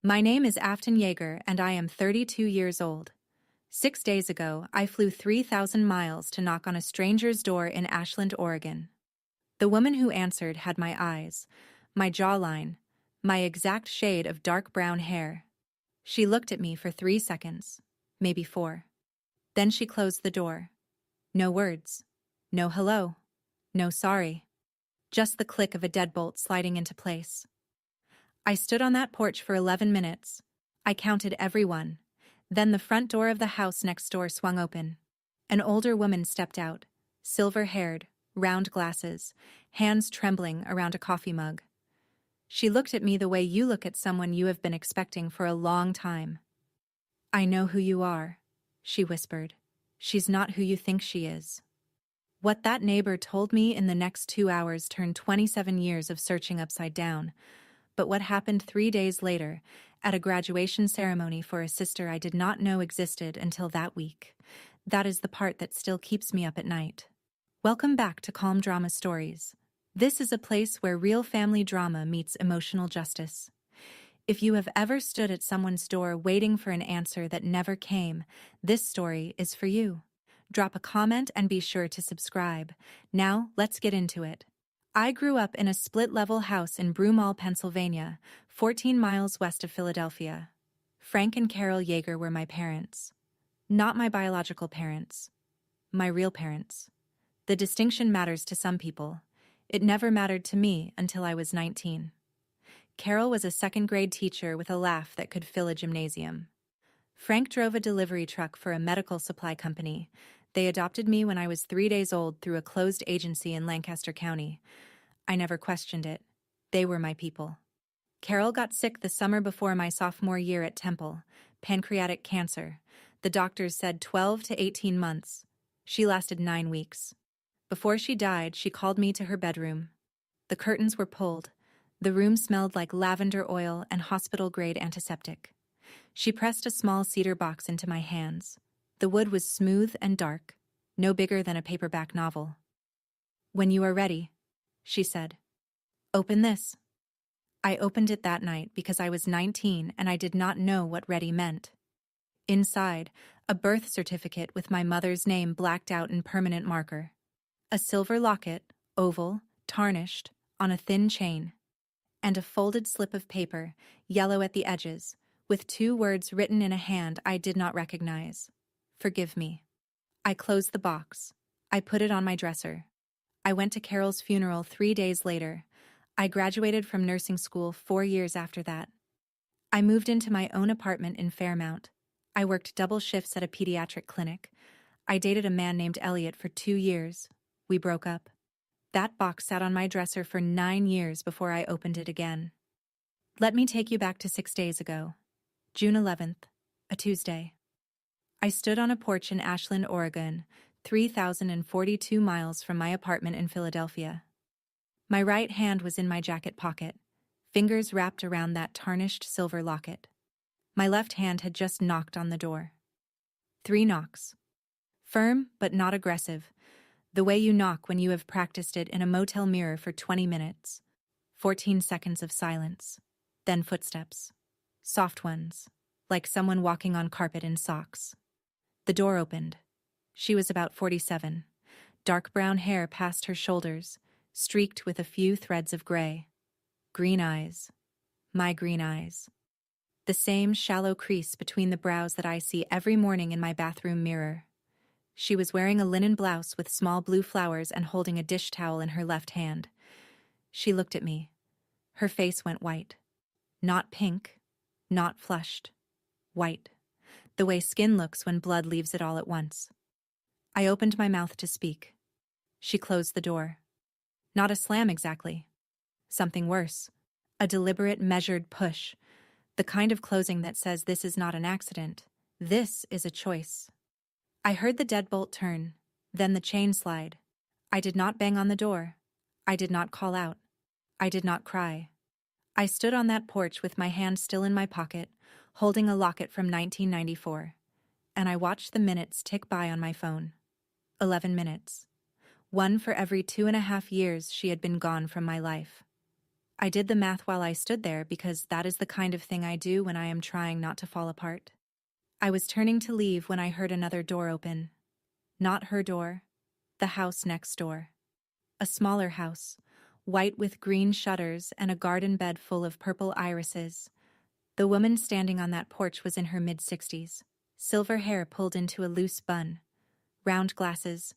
My name is Afton and I am 32 years old. 6 days ago, I flew 3,000 miles to knock on a stranger's door in Ashland, Oregon. The woman who answered had my eyes, my jawline, my exact shade of dark brown hair. She looked at me for 3 seconds, maybe 4. Then she closed the door. No words. No hello. No sorry. Just the click of a deadbolt sliding into place. I stood on that porch for 11 minutes. I counted every one. Then the front door of the house next door swung open. An older woman stepped out, silver-haired, round glasses, hands trembling around a coffee mug. She looked at me the way you look at someone you have been expecting for a long time. "I know who you are," she whispered. "She's not who you think she is." What that neighbor told me in the next 2 hours turned 27 years of searching upside down. But what happened 3 days later, at a graduation ceremony for a sister I did not know existed until that week, that is the part that still keeps me up at night. Welcome back to Calm Drama Stories. This is a place where real family drama meets emotional justice. If you have ever stood at someone's door waiting for an answer that never came, this story is for you. Drop a comment and be sure to subscribe. Now, let's get into it. I grew up in a split-level house in Broomall, Pennsylvania, 14 miles west of Philadelphia. Frank and Carol Yeager were my parents. Not my biological parents. My real parents. The distinction matters to some people. It never mattered to me until I was 19. Carol was a second-grade teacher with a laugh that could fill a gymnasium. Frank drove a delivery truck for a medical supply company. They adopted me when I was 3 days old through a closed agency in Lancaster County. I never questioned it. They were my people. Carol got sick the summer before my sophomore year at Temple. Pancreatic cancer. The doctors said 12 to 18 months. She lasted 9 weeks. Before she died, she called me to her bedroom. The curtains were pulled. The room smelled like lavender oil and hospital-grade antiseptic. She pressed a small cedar box into my hands. The wood was smooth and dark, no bigger than a paperback novel. "When you are ready," she said. "Open this." I opened it that night because I was 19 and I did not know what ready meant. Inside, a birth certificate with my mother's name blacked out in permanent marker. A silver locket, oval, tarnished, on a thin chain. And a folded slip of paper, yellow at the edges, with 2 words written in a hand I did not recognize. "Forgive me." I closed the box. I put it on my dresser. I went to Carol's funeral 3 days later. I graduated from nursing school 4 years after that. I moved into my own apartment in Fairmount. I worked double shifts at a pediatric clinic. I dated a man named Elliot for 2 years. We broke up. That box sat on my dresser for 9 years before I opened it again. Let me take you back to 6 days ago. June 11th, a Tuesday. I stood on a porch in Ashland, Oregon, 3,042 miles from my apartment in Philadelphia. My right hand was in my jacket pocket, fingers wrapped around that tarnished silver locket. My left hand had just knocked on the door. 3 knocks. Firm but not aggressive, the way you knock when you have practiced it in a motel mirror for 20 minutes. 14 seconds of silence. Then footsteps. Soft ones, like someone walking on carpet in socks. The door opened. She was about 47. Dark brown hair past her shoulders, streaked with a few threads of gray. Green eyes. My green eyes. The same shallow crease between the brows that I see every morning in my bathroom mirror. She was wearing a linen blouse with small blue flowers and holding a dish towel in her left hand. She looked at me. Her face went white. Not pink, not flushed. White. The way skin looks when blood leaves it all at once. I opened my mouth to speak. She closed the door. Not a slam exactly. Something worse. A deliberate, measured push. The kind of closing that says this is not an accident. This is a choice. I heard the deadbolt turn, then the chain slide. I did not bang on the door. I did not call out. I did not cry. I stood on that porch with my hand still in my pocket, holding a locket from 1994, and I watched the minutes tick by on my phone. 11 minutes. 1 for every 2.5 years she had been gone from my life. I did the math while I stood there because that is the kind of thing I do when I am trying not to fall apart. I was turning to leave when I heard another door open. Not her door, the house next door. A smaller house, white with green shutters and a garden bed full of purple irises. The woman standing on that porch was in her mid-60s, silver hair pulled into a loose bun, round glasses,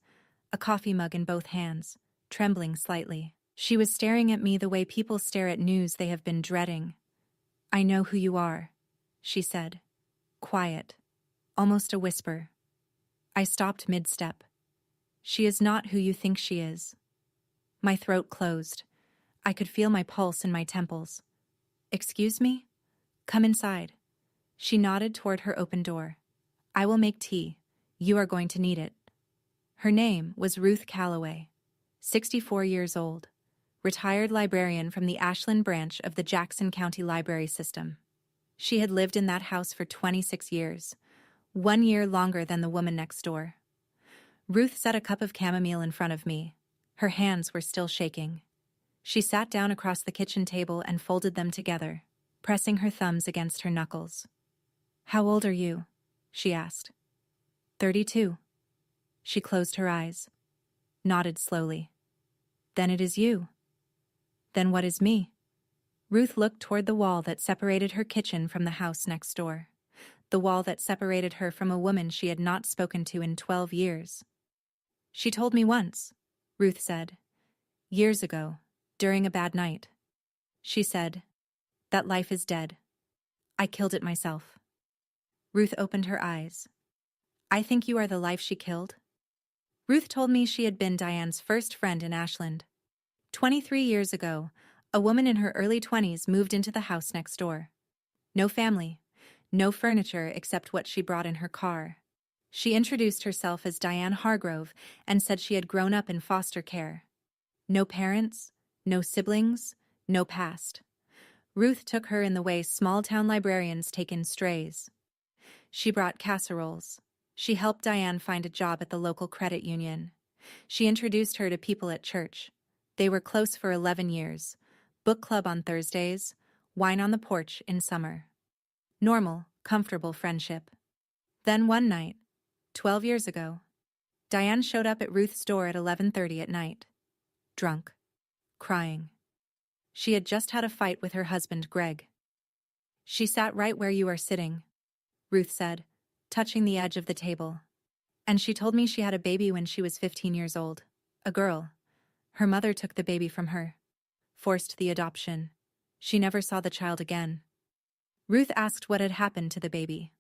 a coffee mug in both hands, trembling slightly. She was staring at me the way people stare at news they have been dreading. "I know who you are," she said. Quiet, almost a whisper. I stopped mid-step. "She is not who you think she is." My throat closed. I could feel my pulse in my temples. "Excuse me? Come inside." She nodded toward her open door. "I will make tea. You are going to need it." Her name was Ruth Calloway, 64 years old, retired librarian from the Ashland branch of the Jackson County Library System. She had lived in that house for 26 years, 1 year longer than the woman next door. Ruth set a cup of chamomile in front of me. Her hands were still shaking. She sat down across the kitchen table and folded them together, pressing her thumbs against her knuckles. "How old are you?" she asked. 32. She closed her eyes, nodded slowly. "Then it is you." "Then what is me?" Ruth looked toward the wall that separated her kitchen from the house next door, the wall that separated her from a woman she had not spoken to in 12 years. "She told me once," Ruth said. "Years ago, during a bad night. She said, 'That life is dead. I killed it myself.'" Ruth opened her eyes. "I think you are the life she killed?" Ruth told me she had been Diane's first friend in Ashland. 23 years ago, a woman in her early 20s moved into the house next door. No family, no furniture except what she brought in her car. She introduced herself as Diane Hargrove and said she had grown up in foster care. No parents, no siblings, no past. Ruth took her in the way small-town librarians take in strays. She brought casseroles. She helped Diane find a job at the local credit union. She introduced her to people at church. They were close for 11 years. Book club on Thursdays, wine on the porch in summer. Normal, comfortable friendship. Then one night, 12 years ago, Diane showed up at Ruth's door at 11:30 at night. Drunk. Crying. She had just had a fight with her husband, Greg. "She sat right where you are sitting," Ruth said, touching the edge of the table. "And she told me she had a baby when she was 15 years old. A girl. Her mother took the baby from her. Forced the adoption. She never saw the child again." Ruth asked what had happened to the baby.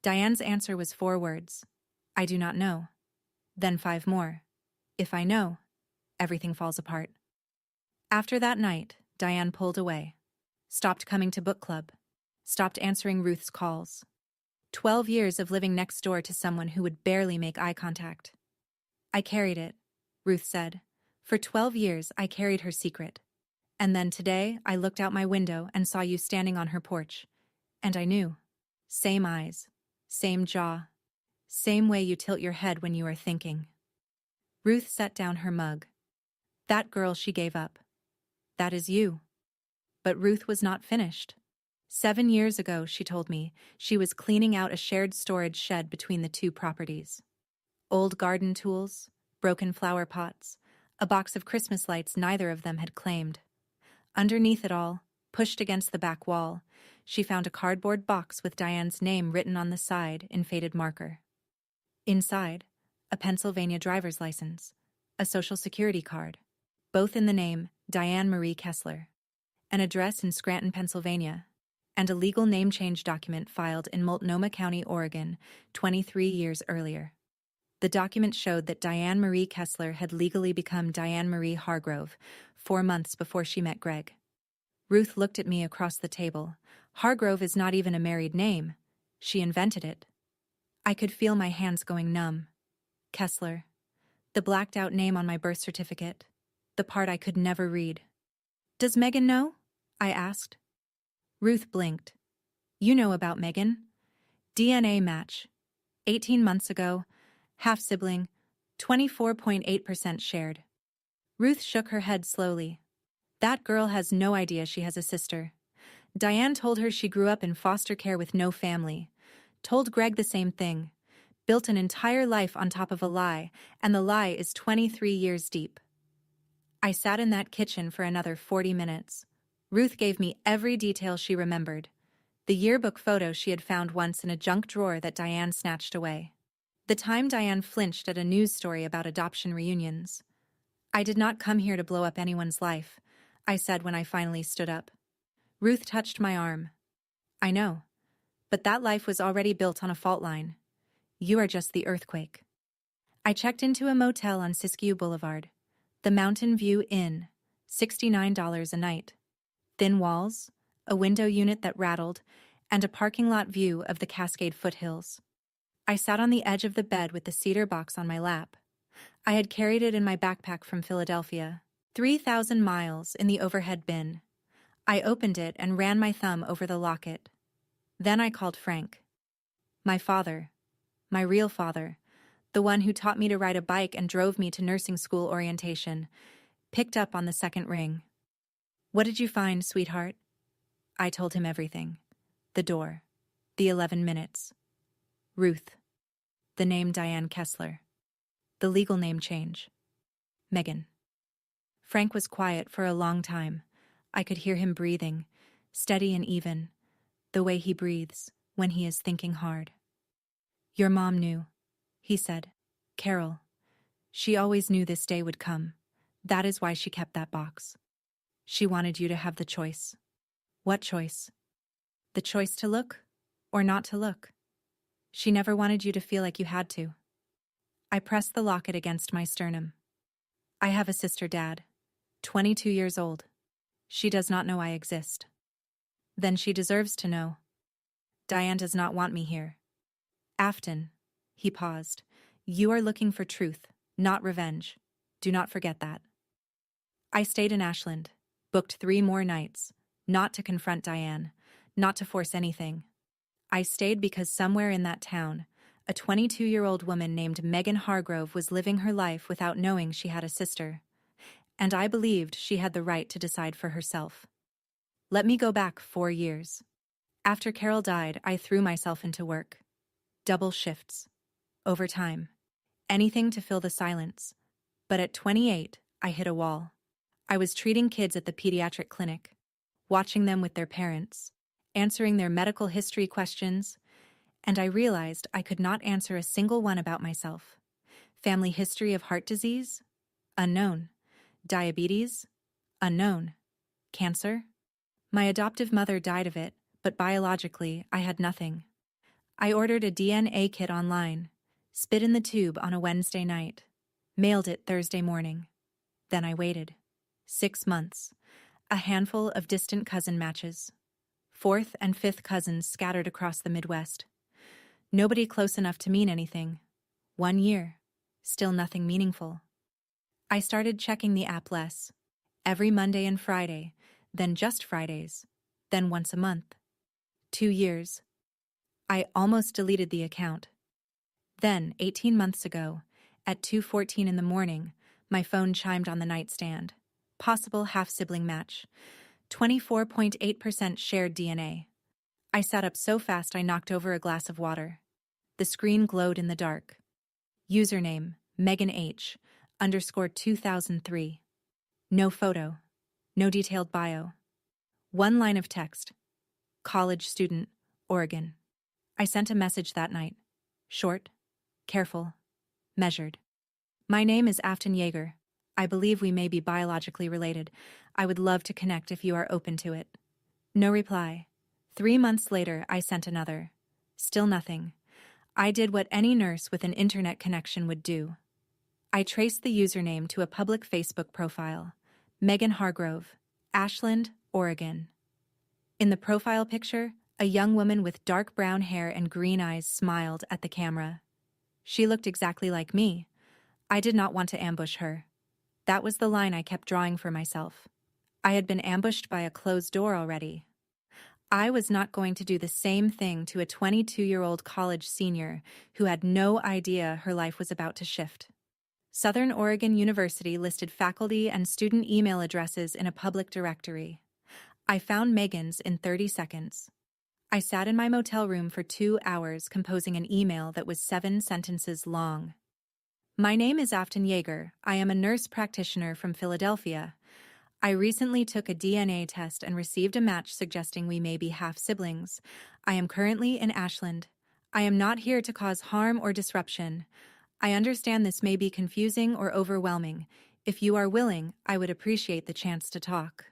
Diane's answer was 4 words. "I do not know." Then 5 more. "If I know, everything falls apart." After that night, Diane pulled away. Stopped coming to book club. Stopped answering Ruth's calls. 12 years of living next door to someone who would barely make eye contact. "I carried it," Ruth said. "For 12 years I carried her secret. And then today I looked out my window and saw you standing on her porch. And I knew. Same eyes, same jaw, same way you tilt your head when you are thinking." Ruth set down her mug. "That girl she gave up. That is you." But Ruth was not finished. 7 years ago, she told me, she was cleaning out a shared storage shed between the 2 properties. Old garden tools, broken flower pots, a box of Christmas lights neither of them had claimed. Underneath it all, pushed against the back wall, she found a cardboard box with Diane's name written on the side in faded marker. Inside, a Pennsylvania driver's license, a social security card, both in the name Diane Marie Kessler, an address in Scranton, Pennsylvania, and a legal name change document filed in Multnomah County, Oregon, 23 years earlier. The document showed that Diane Marie Kessler had legally become Diane Marie Hargrove 4 months before she met Greg. Ruth looked at me across the table. "Hargrove is not even a married name. She invented it." I could feel my hands going numb. Kessler. The blacked-out name on my birth certificate. The part I could never read. "Does Megan know?" I asked. Ruth blinked. "You know about Megan. DNA match. 18 months ago. Half-sibling. 24.8% shared." Ruth shook her head slowly. That girl has no idea she has a sister. Diane told her she grew up in foster care with no family. Told Greg the same thing. Built an entire life on top of a lie, and the lie is 23 years deep. I sat in that kitchen for another 40 minutes. Ruth gave me every detail she remembered. The yearbook photo she had found once in a junk drawer that Diane snatched away. The time Diane flinched at a news story about adoption reunions. "I did not come here to blow up anyone's life," I said when I finally stood up. Ruth touched my arm. "I know. But that life was already built on a fault line. You are just the earthquake." I checked into a motel on Siskiyou Boulevard. The Mountain View Inn, $69 a night. Thin walls, a window unit that rattled, and a parking lot view of the Cascade foothills. I sat on the edge of the bed with the cedar box on my lap. I had carried it in my backpack from Philadelphia. 3,000 miles in the overhead bin. I opened it and ran my thumb over the locket. Then I called Frank. My father. My real father. The one who taught me to ride a bike and drove me to nursing school orientation. Picked up on the second ring. "What did you find, sweetheart?" I told him everything. The door. The 11 minutes. Ruth. The name Diane Kessler. The legal name change. Megan. Frank was quiet for a long time. I could hear him breathing, steady and even, the way he breathes when he is thinking hard. "Your mom knew," he said. "Carol. She always knew this day would come. That is why she kept that box. She wanted you to have the choice." "What choice?" "The choice to look or not to look. She never wanted you to feel like you had to." I pressed the locket against my sternum. "I have a sister, Dad. 22 years old. She does not know I exist." "Then she deserves to know. Diane does not want me here." "Afton," he paused, "you are looking for truth, not revenge. Do not forget that." I stayed in Ashland, booked 3 more nights, not to confront Diane, not to force anything. I stayed because somewhere in that town, a 22-year-old woman named Megan Hargrove was living her life without knowing she had a sister. And I believed she had the right to decide for herself. Let me go back 4 years. After Carol died, I threw myself into work. Double shifts. Overtime. Anything to fill the silence. But at 28, I hit a wall. I was treating kids at the pediatric clinic, watching them with their parents, answering their medical history questions, and I realized I could not answer a single one about myself. Family history of heart disease? Unknown. Diabetes? Unknown. Cancer? My adoptive mother died of it, but biologically, I had nothing. I ordered a DNA kit online, spit in the tube on a Wednesday night, mailed it Thursday morning. Then I waited. 6 months. A handful of distant cousin matches. 4th and 5th cousins scattered across the Midwest. Nobody close enough to mean anything. 1 year. Still nothing meaningful. I started checking the app less. Every Monday and Friday, then just Fridays, then once a month. 2 years. I almost deleted the account. Then, 18 months ago, at 2:14 in the morning, my phone chimed on the nightstand. Possible half-sibling match. 24.8% shared DNA. I sat up so fast I knocked over a glass of water. The screen glowed in the dark. Username, Megan H. _2003. No photo. No detailed bio. 1 line of text. College student, Oregon. I sent a message that night. Short, careful, measured. My name is Afton Yeager. I believe we may be biologically related. I would love to connect if you are open to it. No reply. 3 months later, I sent another. Still nothing. I did what any nurse with an internet connection would do. I traced the username to a public Facebook profile. Megan Hargrove, Ashland, Oregon. In the profile picture, a young woman with dark brown hair and green eyes smiled at the camera. She looked exactly like me. I did not want to ambush her. That was the line I kept drawing for myself. I had been ambushed by a closed door already. I was not going to do the same thing to a 22-year-old college senior who had no idea her life was about to shift. Southern Oregon University listed faculty and student email addresses in a public directory. I found Megan's in 30 seconds. I sat in my motel room for 2 hours composing an email that was 7 sentences long. My name is Afton Yeager. I am a nurse practitioner from Philadelphia. I recently took a DNA test and received a match suggesting we may be half-siblings. I am currently in Ashland. I am not here to cause harm or disruption. I understand this may be confusing or overwhelming. If you are willing, I would appreciate the chance to talk.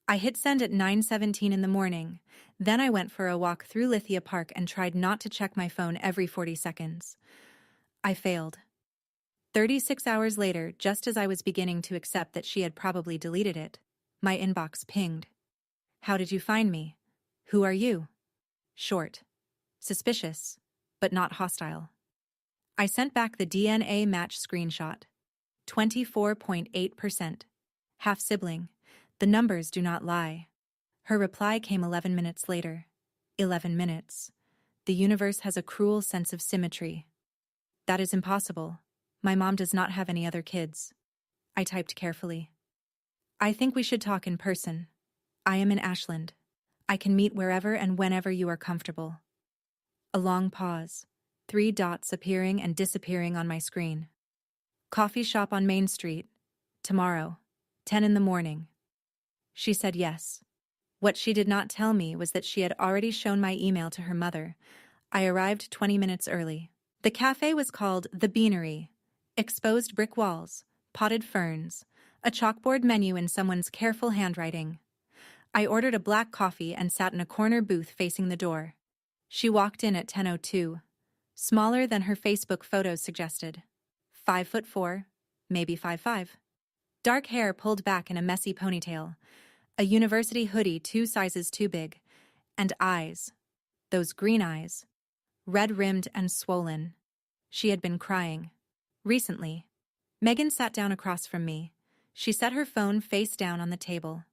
I hit send at 9:17 in the morning. Then I went for a walk through Lithia Park and tried not to check my phone every 40 seconds. I failed. 36 hours later, just as I was beginning to accept that she had probably deleted it, my inbox pinged. How did you find me? Who are you? Short. Suspicious, but not hostile. I sent back the DNA match screenshot. 24.8%. Half-sibling. The numbers do not lie. Her reply came 11 minutes later. 11 minutes. The universe has a cruel sense of symmetry. That is impossible. My mom does not have any other kids. I typed carefully. I think we should talk in person. I am in Ashland. I can meet wherever and whenever you are comfortable. A long pause. 3 dots appearing and disappearing on my screen. Coffee shop on Main Street. Tomorrow. 10 in the morning. She said yes. What she did not tell me was that she had already shown my email to her mother. I arrived 20 minutes early. The cafe was called The Beanery. Exposed brick walls, potted ferns, a chalkboard menu in someone's careful handwriting. I ordered a black coffee and sat in a corner booth facing the door. She walked in at 10:02. Smaller than her Facebook photos suggested. 5'4", maybe 5'5". Dark hair pulled back in a messy ponytail. A university hoodie 2 sizes too big. And eyes. Those green eyes. Red-rimmed and swollen. She had been crying. Recently. Megan sat down across from me. She set her phone face down on the table.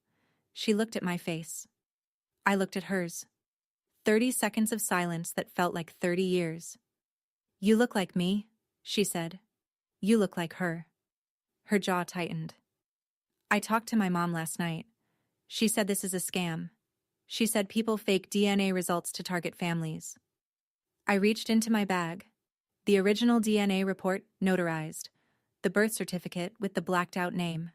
She looked at my face. I looked at hers. 30 seconds of silence that felt like 30 years. You look like me, she said. You look like her. Her jaw tightened. I talked to my mom last night. She said this is a scam. She said people fake DNA results to target families. I reached into my bag. The original DNA report, notarized. The birth certificate with the blacked-out name.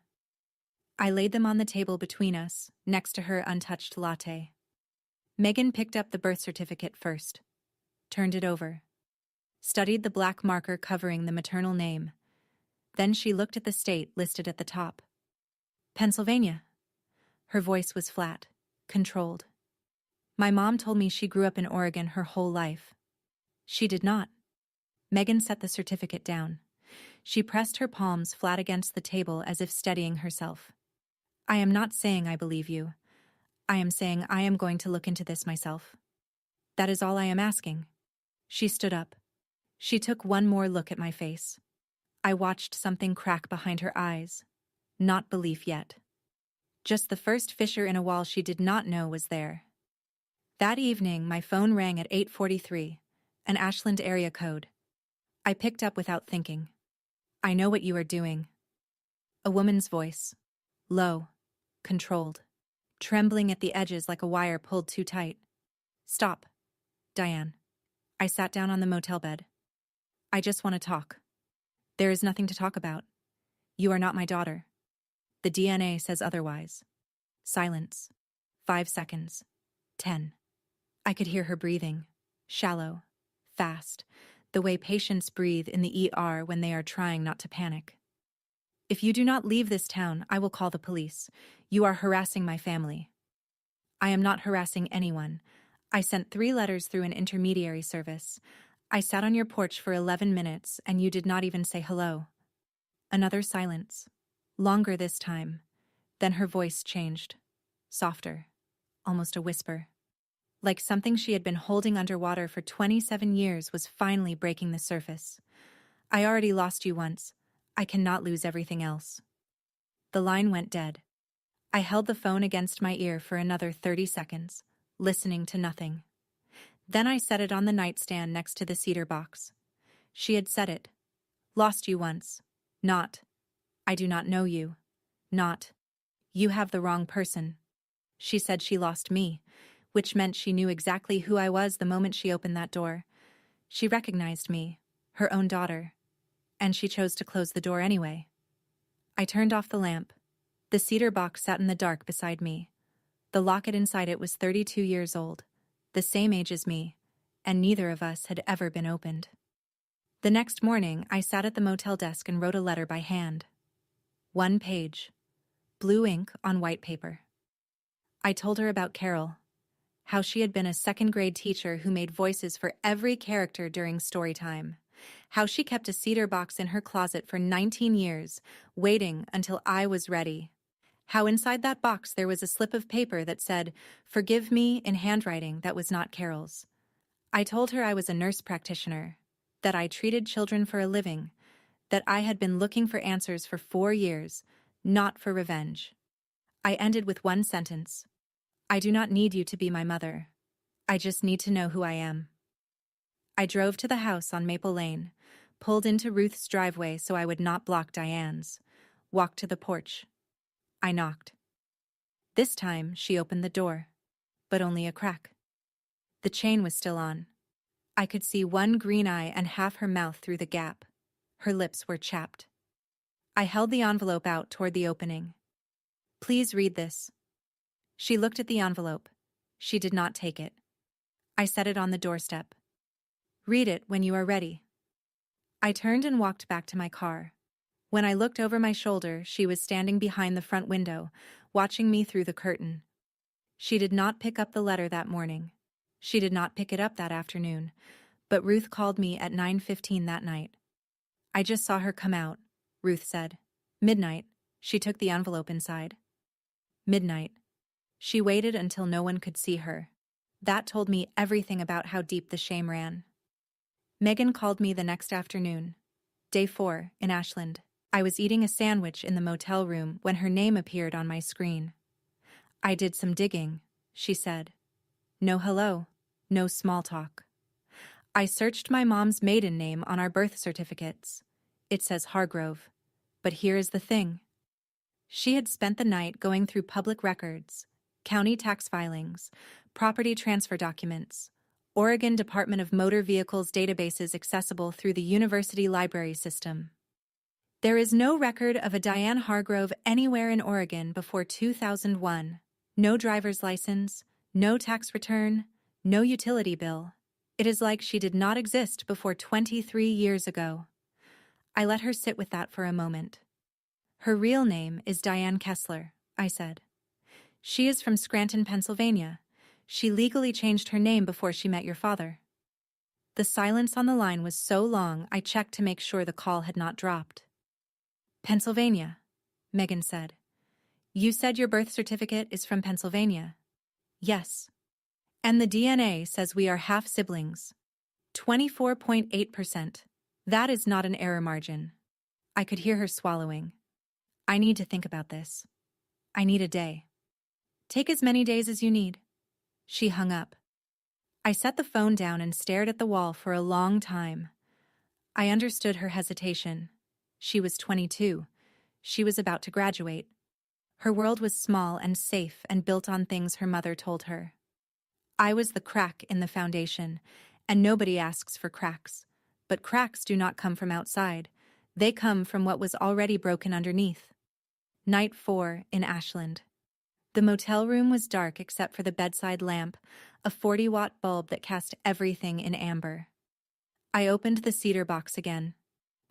I laid them on the table between us, next to her untouched latte. Megan picked up the birth certificate first. Turned it over. Studied the black marker covering the maternal name. Then she looked at the state listed at the top. Pennsylvania. Her voice was flat, controlled. My mom told me she grew up in Oregon her whole life. She did not. Megan set the certificate down. She pressed her palms flat against the table as if steadying herself. I am not saying I believe you. I am saying I am going to look into this myself. That is all I am asking. She stood up. She took one more look at my face. I watched something crack behind her eyes. Not belief yet. Just the first fissure in a wall she did not know was there. That evening, my phone rang at 8:43, an Ashland area code. I picked up without thinking. I know what you are doing. A woman's voice. Low. Controlled. Trembling at the edges like a wire pulled too tight. Stop. Diane. I sat down on the motel bed. I just want to talk. There is nothing to talk about. You are not my daughter. The DNA says otherwise. Silence. 5 seconds. 10. I could hear her breathing. Shallow. Fast. The way patients breathe in the ER when they are trying not to panic. If you do not leave this town, I will call the police. You are harassing my family. I am not harassing anyone. I sent 3 letters through an intermediary service. I sat on your porch for 11 minutes, and you did not even say hello. Another silence. Longer this time. Then her voice changed. Softer. Almost a whisper. Like something she had been holding underwater for 27 years was finally breaking the surface. I already lost you once. I cannot lose everything else. The line went dead. I held the phone against my ear for another 30 seconds, listening to nothing. Then I set it on the nightstand next to the cedar box. She had said it. Lost you once. Not, I do not know you. Not, you have the wrong person. She said she lost me, which meant she knew exactly who I was the moment she opened that door. She recognized me, her own daughter, and she chose to close the door anyway. I turned off the lamp. The cedar box sat in the dark beside me. The locket inside it was 32 years old, the same age as me, and neither of us had ever been opened. The next morning, I sat at the motel desk and wrote a letter by hand. 1 page. Blue ink on white paper. I told her about Carol, how she had been a second-grade teacher who made voices for every character during story time, how she kept a cedar box in her closet for 19 years, waiting until I was ready, how inside that box there was a slip of paper that said, "Forgive me," in handwriting that was not Carol's. I told her I was a nurse practitioner, that I treated children for a living, that I had been looking for answers for 4 years, not for revenge. I ended with one sentence. I do not need you to be my mother. I just need to know who I am. I drove to the house on Maple Lane, pulled into Ruth's driveway so I would not block Diane's, walked to the porch. I knocked. This time, she opened the door, but only a crack. The chain was still on. I could see one green eye and half her mouth through the gap. Her lips were chapped. I held the envelope out toward the opening. Please read this. She looked at the envelope. She did not take it. I set it on the doorstep. Read it when you are ready. I turned and walked back to my car. When I looked over my shoulder, she was standing behind the front window, watching me through the curtain. She did not pick up the letter that morning. She did not pick it up that afternoon, but Ruth called me at 9:15 that night. I just saw her come out, Ruth said. Midnight. She took the envelope inside. Midnight. She waited until no one could see her. That told me everything about how deep the shame ran. Megan called me the next afternoon. Day 4, in Ashland. I was eating a sandwich in the motel room when her name appeared on my screen. I did some digging, she said. No hello, no small talk. I searched my mom's maiden name on our birth certificates. It says Hargrove. But here is the thing. She had spent the night going through public records, county tax filings, property transfer documents, Oregon Department of Motor Vehicles databases accessible through the university library system. There is no record of a Diane Hargrove anywhere in Oregon before 2001. No driver's license, no tax return, no utility bill. It is like she did not exist before 23 years ago. I let her sit with that for a moment. Her real name is Diane Kessler, I said. She is from Scranton, Pennsylvania. She legally changed her name before she met your father. The silence on the line was so long I checked to make sure the call had not dropped. Pennsylvania, Megan said. You said your birth certificate is from Pennsylvania. Yes. And the DNA says we are half siblings. 24.8%. That is not an error margin. I could hear her swallowing. I need to think about this. I need a day. Take as many days as you need. She hung up. I set the phone down and stared at the wall for a long time. I understood her hesitation. She was 22. She was about to graduate. Her world was small and safe and built on things her mother told her. I was the crack in the foundation, and nobody asks for cracks. But cracks do not come from outside. They come from what was already broken underneath. Night 4 in Ashland. The motel room was dark except for the bedside lamp, a 40-watt bulb that cast everything in amber. I opened the cedar box again,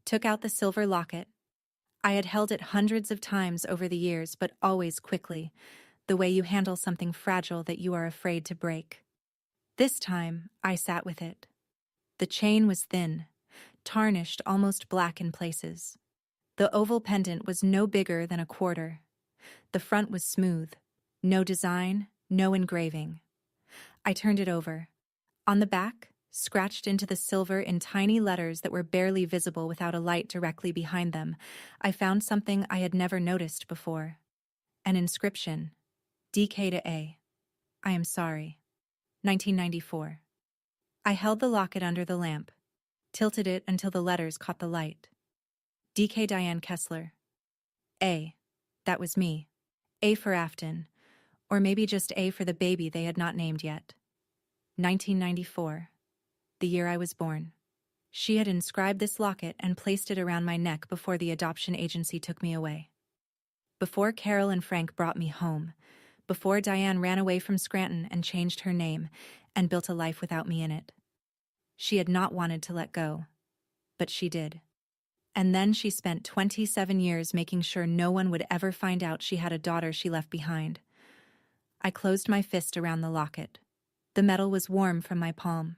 took out the silver locket. I had held it hundreds of times over the years, but always quickly, the way you handle something fragile that you are afraid to break. This time, I sat with it. The chain was thin, tarnished almost black in places. The oval pendant was no bigger than a quarter. The front was smooth. No design, no engraving. I turned it over. On the back, scratched into the silver in tiny letters that were barely visible without a light directly behind them, I found something I had never noticed before. An inscription. DK to A. I am sorry. 1994. I held the locket under the lamp, tilted it until the letters caught the light. DK Diane Kessler. A. That was me. A for Afton. Or maybe just A for the baby they had not named yet. 1994. The year I was born. She had inscribed this locket and placed it around my neck before the adoption agency took me away. Before Carol and Frank brought me home. Before Diane ran away from Scranton and changed her name and built a life without me in it. She had not wanted to let go. But she did. And then she spent 27 years making sure no one would ever find out she had a daughter she left behind. I closed my fist around the locket. The metal was warm from my palm.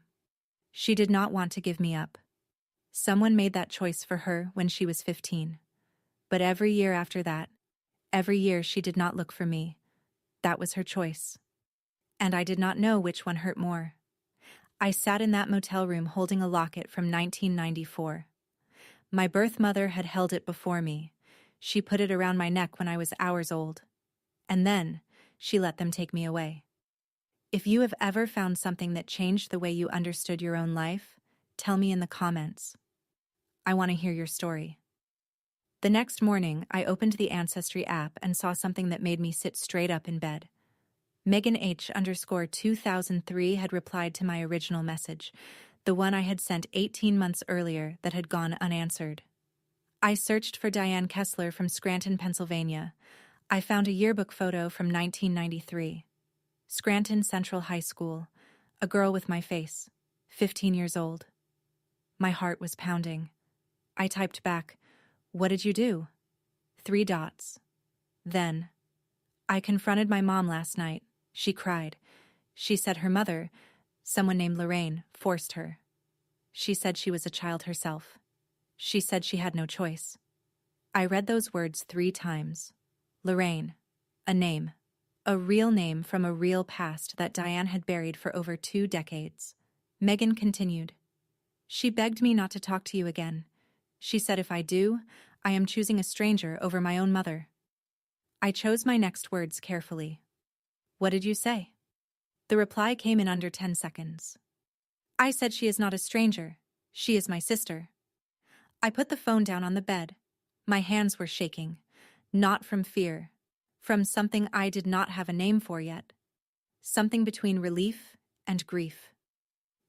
She did not want to give me up. Someone made that choice for her when she was 15. But every year after that, every year she did not look for me. That was her choice. And I did not know which one hurt more. I sat in that motel room holding a locket from 1994. My birth mother had held it before me. She put it around my neck when I was hours old. And then, she let them take me away. If you have ever found something that changed the way you understood your own life, tell me in the comments. I want to hear your story. The next morning, I opened the Ancestry app and saw something that made me sit straight up in bed. Megan H_2003 had replied to my original message, the one I had sent 18 months earlier that had gone unanswered. I searched for Diane Kessler from Scranton, Pennsylvania. I found a yearbook photo from 1993. Scranton Central High School, a girl with my face, 15 years old. My heart was pounding. I typed back, "What did you do?" 3 dots. Then, "I confronted my mom last night. She cried. She said her mother, someone named Lorraine, forced her. She said she was a child herself. She said she had no choice." I read those words 3 times. Lorraine. A name. A real name from a real past that Diane had buried for over 2 decades. Megan continued. "She begged me not to talk to you again. She said if I do, I am choosing a stranger over my own mother." I chose my next words carefully. "What did you say?" The reply came in under 10 seconds. "I said she is not a stranger. She is my sister." I put the phone down on the bed. My hands were shaking. Not from fear. From something I did not have a name for yet. Something between relief and grief.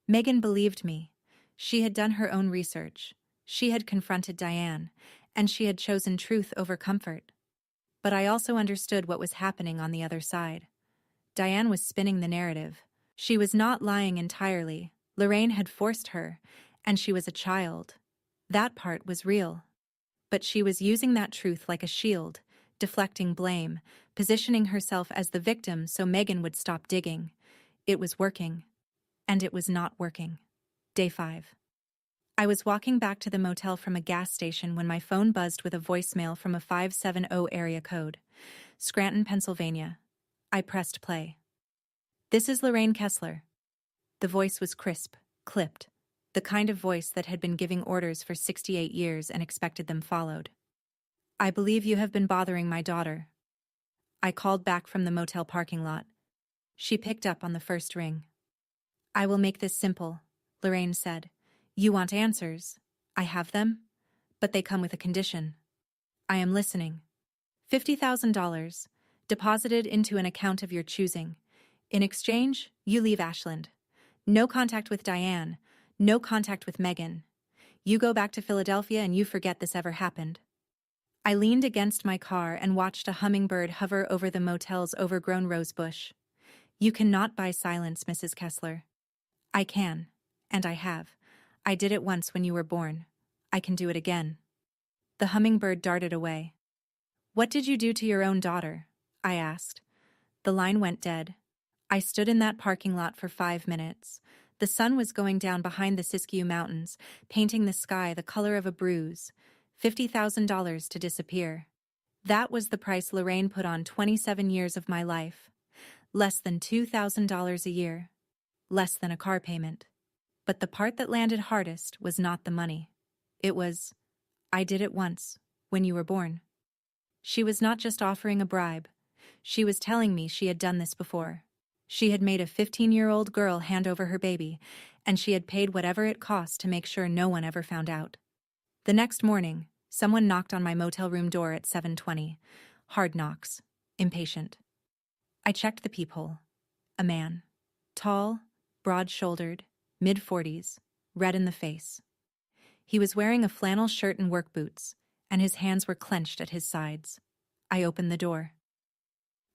Megan believed me. She had done her own research. She had confronted Diane, and she had chosen truth over comfort. But I also understood what was happening on the other side. Diane was spinning the narrative. She was not lying entirely. Lorraine had forced her, and she was a child. That part was real. But she was using that truth like a shield, deflecting blame, positioning herself as the victim so Megan would stop digging. It was working. And it was not working. Day 5. I was walking back to the motel from a gas station when my phone buzzed with a voicemail from a 570 area code. Scranton, Pennsylvania. I pressed play. "This is Lorraine Kessler." The voice was crisp, clipped, the kind of voice that had been giving orders for 68 years and expected them followed. "I believe you have been bothering my daughter." I called back from the motel parking lot. She picked up on the first ring. "I will make this simple," Lorraine said. "You want answers. I have them, but they come with a condition." "I am listening." $50,000, deposited into an account of your choosing. In exchange, you leave Ashland. No contact with Diane, no contact with Megan. You go back to Philadelphia and you forget this ever happened. I leaned against my car and watched a hummingbird hover over the motel's overgrown rose bush. "You cannot buy silence, Mrs. Kessler." "I can, and I have. I did it once when you were born. I can do it again." The hummingbird darted away. "What did you do to your own daughter?" I asked. The line went dead. I stood in that parking lot for 5 minutes. The sun was going down behind the Siskiyou Mountains, painting the sky the color of a bruise. $50,000 to disappear. That was the price Lorraine put on 27 years of my life. Less than $2,000 a year. Less than a car payment. But the part that landed hardest was not the money. It was, "I did it once, when you were born." She was not just offering a bribe. She was telling me she had done this before. She had made a 15-year-old girl hand over her baby, and she had paid whatever it cost to make sure no one ever found out. The next morning, Someone knocked on my motel room door at 7:20. Hard knocks. Impatient. I checked the peephole. A man. Tall, broad-shouldered, mid-40s, red in the face. He was wearing a flannel shirt and work boots, and his hands were clenched at his sides. I opened the door.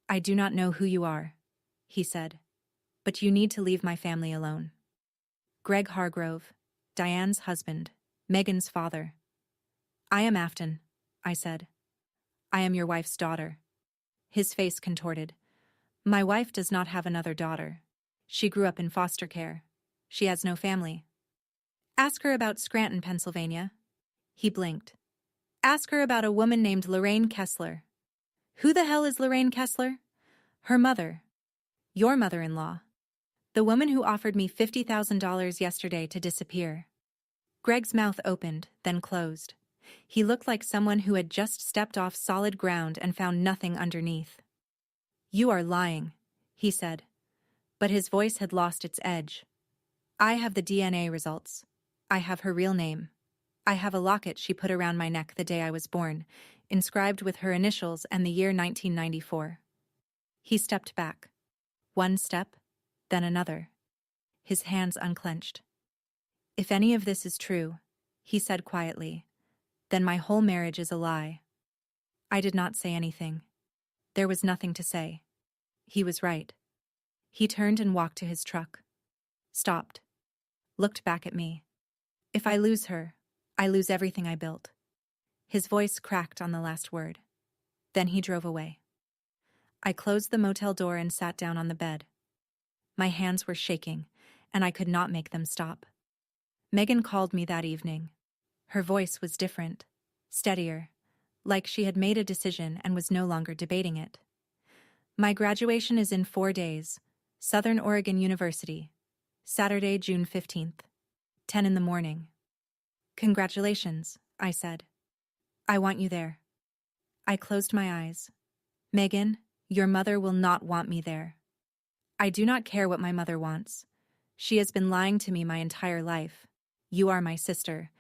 "I do not know who you are," he said, "but you need to leave my family alone." Greg Hargrove, Diane's husband, Megan's father. "I am Afton," I said. "I am your wife's daughter." His face contorted. "My wife does not have another daughter. She grew up in foster care. She has no family." "Ask her about Scranton, Pennsylvania." He blinked. "Ask her about a woman named Lorraine Kessler." "Who the hell is Lorraine Kessler?" "Her mother. Your mother-in-law. The woman who offered me $50,000 yesterday to disappear." Greg's mouth opened, then closed. He looked like someone who had just stepped off solid ground and found nothing underneath. "You are lying," he said. But his voice had lost its edge. "I have the DNA results. I have her real name. I have a locket she put around my neck the day I was born, inscribed with her initials and the year 1994. He stepped back. One step, then another. His hands unclenched. "If any of this is true," he said quietly, "then my whole marriage is a lie." I did not say anything. There was nothing to say. He was right. He turned and walked to his truck. Stopped. Looked back at me. "If I lose her, I lose everything I built." His voice cracked on the last word. Then he drove away. I closed the motel door and sat down on the bed. My hands were shaking, and I could not make them stop. Megan called me that evening. Her voice was different, steadier, like she had made a decision and was no longer debating it. "My graduation is in 4 days, Southern Oregon University, Saturday, June 15th, 10 in the morning." "Congratulations," I said. "I want you there." I closed my eyes. "Megan, your mother will not want me there." "I do not care what my mother wants. She has been lying to me my entire life. You are my sister,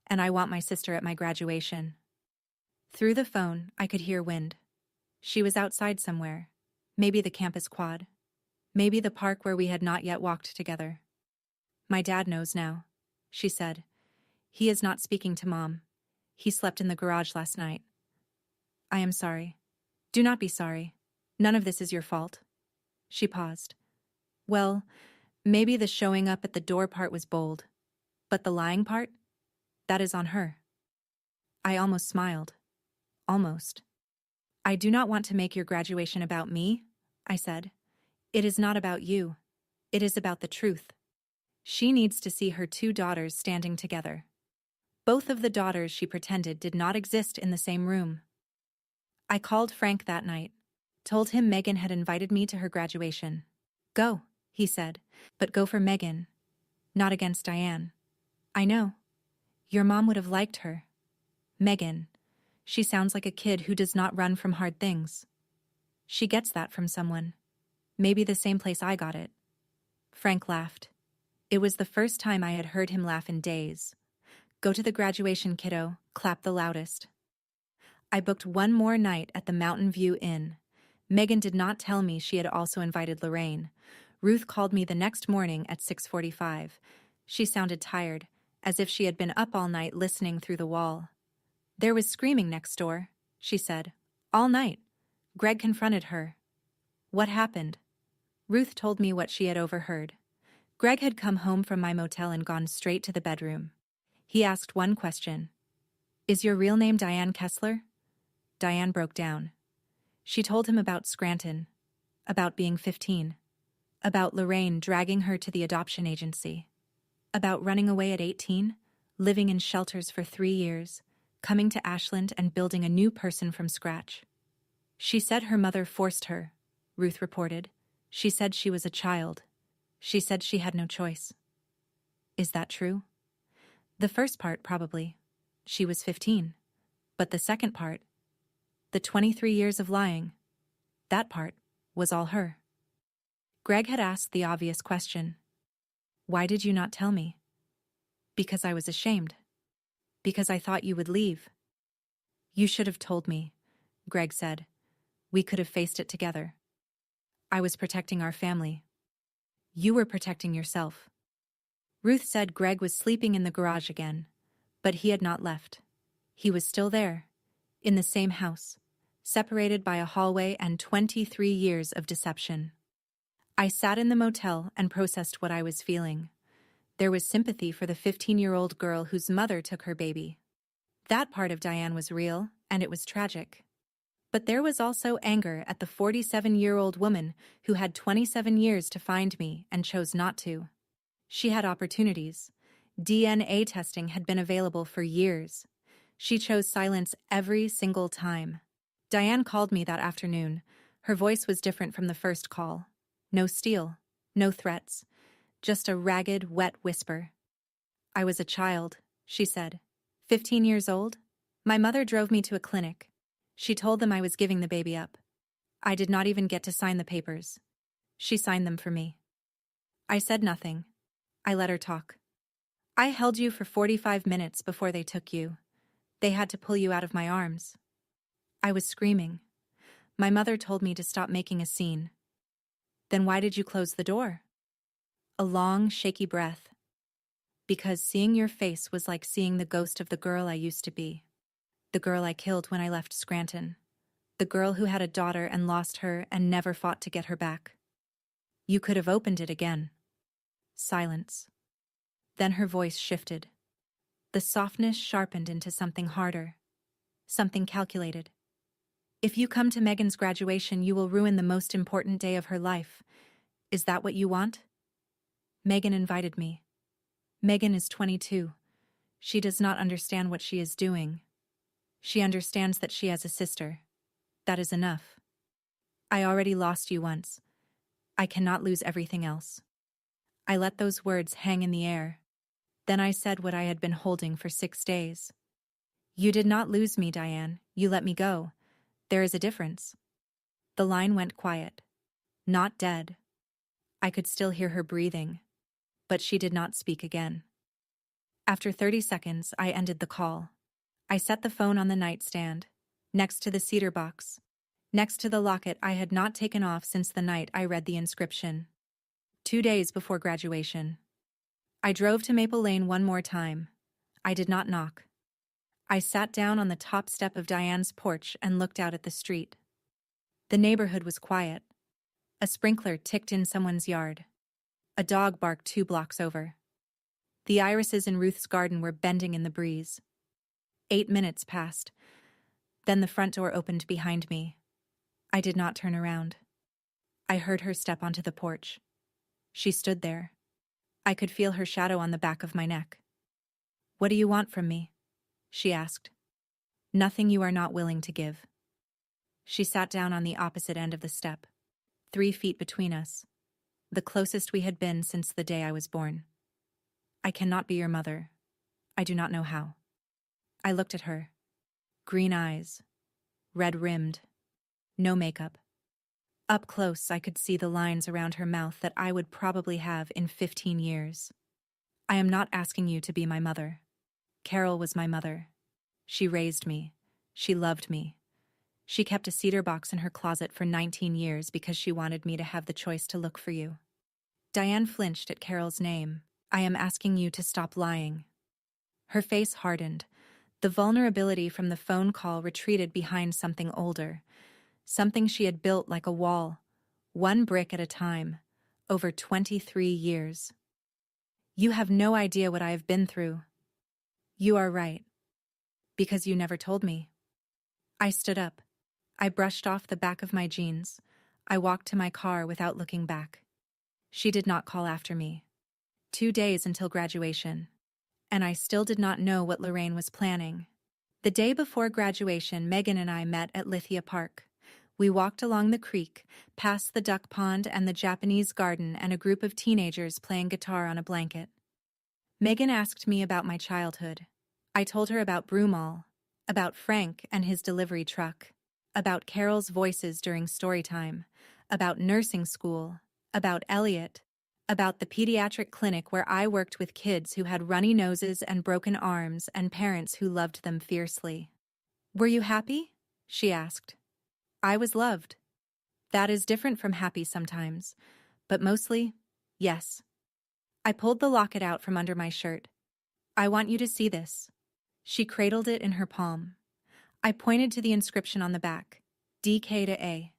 and I want my sister at my graduation." Through the phone, I could hear wind. She was outside somewhere. Maybe the campus quad. Maybe the park where we had not yet walked together. "My dad knows now," she said. "He is not speaking to Mom. He slept in the garage last night." "I am sorry." "Do not be sorry. None of this is your fault." She paused. "Well, maybe the showing up at the door part was bold. But the lying part? That is on her." I almost smiled. Almost. "I do not want to make your graduation about me," I said. "It is not about you. It is about the truth. She needs to see her 2 daughters standing together. Both of the daughters she pretended did not exist in the same room." I called Frank that night, told him Megan had invited me to her graduation. "Go," he said, "but go for Megan, not against Diane." "I know. Your mom would have liked her. Megan. She sounds like a kid who does not run from hard things. She gets that from someone. Maybe the same place I got it." Frank laughed. It was the first time I had heard him laugh in days. "Go to the graduation, kiddo. Clap the loudest." I booked one more night at the Mountain View Inn. Megan did not tell me she had also invited Lorraine. Ruth called me the next morning at 6:45. She sounded tired, as if she had been up all night listening through the wall. "There was screaming next door," she said. "All night. Greg confronted her." "What happened?" Ruth told me what she had overheard. Greg had come home from my motel and gone straight to the bedroom. He asked one question. "Is your real name Diane Kessler?" Diane broke down. She told him about Scranton, about being 15, about Lorraine dragging her to the adoption agency, about running away at 18, living in shelters for 3 years, coming to Ashland and building a new person from scratch. "She said her mother forced her," Ruth reported. "She said she was a child. She said she had no choice." Is that true? The first part, probably. She was 15. But the second part, the 23 years of lying, that part was all her. Greg had asked the obvious question. "Why did you not tell me?" "Because I was ashamed. Because I thought you would leave." You should have told me, Greg said. We could have faced it together. I was protecting our family. You were protecting yourself. Ruth said Greg was sleeping in the garage again, but he had not left. He was still there, in the same house, separated by a hallway and 23 years of deception. I sat in the motel and processed what I was feeling. There was sympathy for the 15-year-old girl whose mother took her baby. That part of Diane was real, and it was tragic. But there was also anger at the 47-year-old woman who had 27 years to find me and chose not to. She had opportunities. DNA testing had been available for years. She chose silence every single time. Diane called me that afternoon. Her voice was different from the first call. No steel, no threats, just a ragged, wet whisper. I was a child, she said. 15 years old? My mother drove me to a clinic. She told them I was giving the baby up. I did not even get to sign the papers. She signed them for me. I said nothing. I let her talk. I held you for 45 minutes before they took you. They had to pull you out of my arms. I was screaming. My mother told me to stop making a scene. Then why did you close the door? A long, shaky breath. Because seeing your face was like seeing the ghost of the girl I used to be. The girl I killed when I left Scranton. The girl who had a daughter and lost her and never fought to get her back. You could have opened it again. Silence. Then her voice shifted. The softness sharpened into something harder. Something calculated. If you come to Megan's graduation, you will ruin the most important day of her life. Is that what you want? Megan invited me. Megan is 22. She does not understand what she is doing. She understands that she has a sister. That is enough. I already lost you once. I cannot lose everything else. I let those words hang in the air. Then I said what I had been holding for 6 days. You did not lose me, Diane. You let me go. There is a difference. The line went quiet. Not dead. I could still hear her breathing. But she did not speak again. After 30 seconds, I ended the call. I set the phone on the nightstand, next to the cedar box, next to the locket I had not taken off since the night I read the inscription. 2 days before graduation. I drove to Maple Lane one more time. I did not knock. I sat down on the top step of Diane's porch and looked out at the street. The neighborhood was quiet. A sprinkler ticked in someone's yard. A dog barked 2 blocks over. The irises in Ruth's garden were bending in the breeze. 8 minutes passed. Then the front door opened behind me. I did not turn around. I heard her step onto the porch. She stood there. I could feel her shadow on the back of my neck. What do you want from me? She asked. Nothing you are not willing to give. She sat down on the opposite end of the step, 3 feet between us, the closest we had been since the day I was born. I cannot be your mother. I do not know how. I looked at her. Green eyes, red-rimmed, no makeup. Up close, I could see the lines around her mouth that I would probably have in 15 years. I am not asking you to be my mother. Carol was my mother. She raised me. She loved me. She kept a cedar box in her closet for 19 years because she wanted me to have the choice to look for you. Diane flinched at Carol's name. I am asking you to stop lying. Her face hardened. The vulnerability from the phone call retreated behind something older, something she had built like a wall, 1 brick at a time, over 23 years. You have no idea what I have been through. You are right. Because you never told me. I stood up. I brushed off the back of my jeans. I walked to my car without looking back. She did not call after me. 2 days until graduation. And I still did not know what Lorraine was planning. The day before graduation, Megan and I met at Lithia Park. We walked along the creek, past the duck pond and the Japanese garden and a group of teenagers playing guitar on a blanket. Megan asked me about my childhood. I told her about Broomall, about Frank and his delivery truck, about Carol's voices during story time, about nursing school, about Elliot, about the pediatric clinic where I worked with kids who had runny noses and broken arms and parents who loved them fiercely. Were you happy? She asked. I was loved. That is different from happy sometimes, but mostly, yes. I pulled the locket out from under my shirt. I want you to see this. She cradled it in her palm. I pointed to the inscription on the back. DK to A.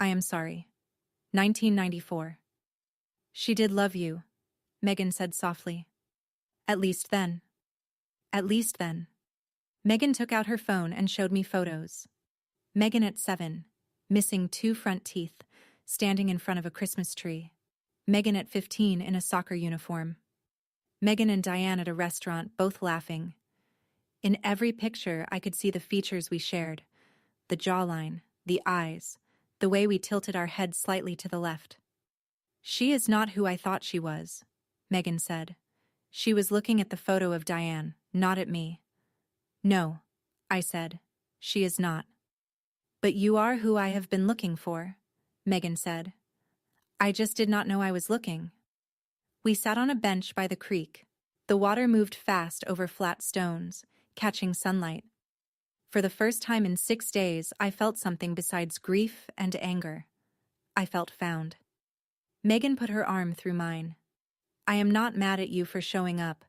I am sorry. 1994. She did love you, Megan said softly. At least then. At least then. Megan took out her phone and showed me photos. Megan at 7, missing 2 front teeth, standing in front of a Christmas tree. Megan at 15 in a soccer uniform. Megan and Diane at a restaurant, both laughing. In every picture, I could see the features we shared. The jawline, the eyes, the way we tilted our heads slightly to the left. She is not who I thought she was, Megan said. She was looking at the photo of Diane, not at me. No, I said. She is not. But you are who I have been looking for, Megan said. I just did not know I was looking. We sat on a bench by the creek. The water moved fast over flat stones, catching sunlight. For the first time in 6 days, I felt something besides grief and anger. I felt found. Megan put her arm through mine. I am not mad at you for showing up.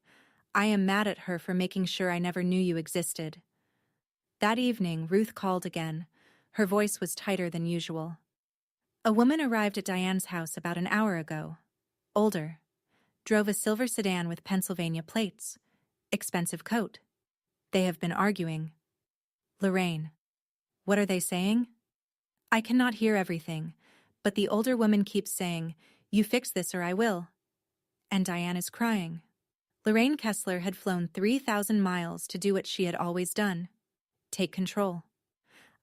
I am mad at her for making sure I never knew you existed. That evening, Ruth called again. Her voice was tighter than usual. A woman arrived at Diane's house about an hour ago. Older. Drove a silver sedan with Pennsylvania plates. Expensive coat. They have been arguing. Lorraine. What are they saying? I cannot hear everything, but the older woman keeps saying, "You fix this or I will." And Diane is crying. Lorraine Kessler had flown 3,000 miles to do what she had always done. Take control.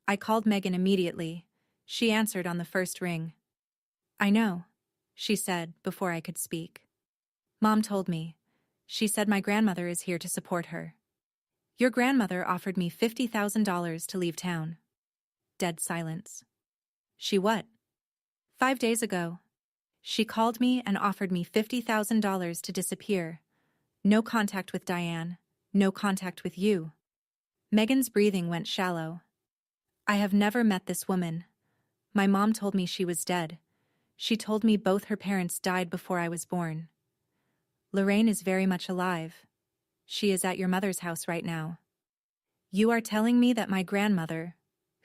I called Megan immediately. She answered on the first ring. I know, she said before I could speak. Mom told me. She said my grandmother is here to support her. Your grandmother offered me $50,000 to leave town. Dead silence. She what? 5 days ago. She called me and offered me $50,000 to disappear. No contact with Diane, no contact with you. Megan's breathing went shallow. I have never met this woman. My mom told me she was dead. She told me both her parents died before I was born. Lorraine is very much alive. She is at your mother's house right now. You are telling me that my grandmother,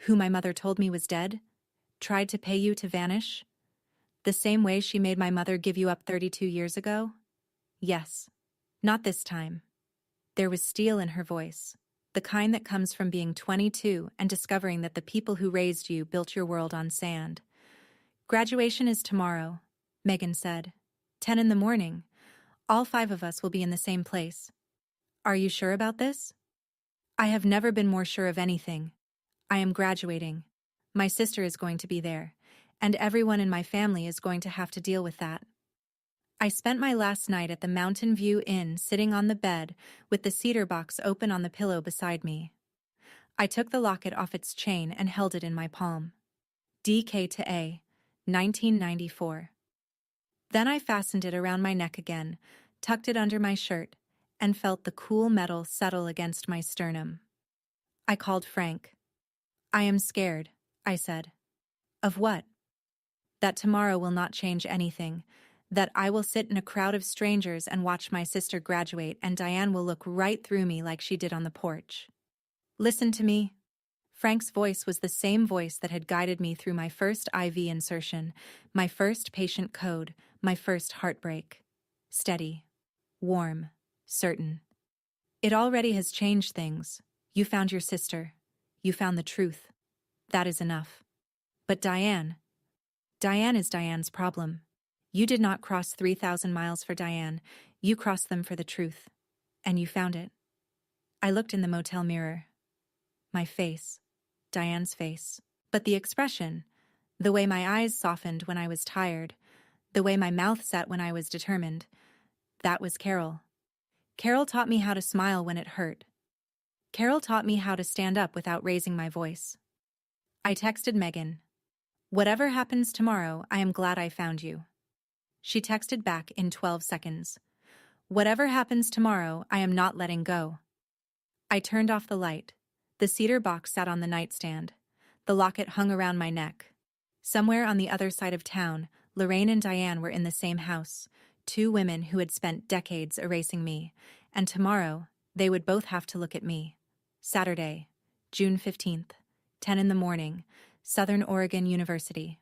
who my mother told me was dead, tried to pay you to vanish? The same way she made my mother give you up 32 years ago? Yes. Not this time. There was steel in her voice, the kind that comes from being 22 and discovering that the people who raised you built your world on sand. Graduation is tomorrow, Megan said. 10 in the morning. All 5 of us will be in the same place. Are you sure about this? I have never been more sure of anything. I am graduating. My sister is going to be there, and everyone in my family is going to have to deal with that. I spent my last night at the Mountain View Inn sitting on the bed with the cedar box open on the pillow beside me. I took the locket off its chain and held it in my palm. DK to A, 1994. Then I fastened it around my neck again, tucked it under my shirt, and felt the cool metal settle against my sternum. I called Frank. I am scared, I said. Of what? That tomorrow will not change anything. That I will sit in a crowd of strangers and watch my sister graduate and Diane will look right through me like she did on the porch. Listen to me. Frank's voice was the same voice that had guided me through my first IV insertion, my first patient code, my first heartbreak. Steady. Warm. Certain. It already has changed things. You found your sister. You found the truth. That is enough. But Diane is Diane's problem. You did not cross 3,000 miles for Diane. You crossed them for the truth. And you found it. I looked in the motel mirror. My face. Diane's face. But the expression, the way my eyes softened when I was tired, the way my mouth set when I was determined, that was Carol. Carol taught me how to smile when it hurt. Carol taught me how to stand up without raising my voice. I texted Megan. Whatever happens tomorrow, I am glad I found you. She texted back in 12 seconds. Whatever happens tomorrow, I am not letting go. I turned off the light. The cedar box sat on the nightstand. The locket hung around my neck. Somewhere on the other side of town, Lorraine and Diane were in the same house, two women who had spent decades erasing me, and tomorrow, they would both have to look at me. Saturday, June 15th, 10 in the morning, Southern Oregon University.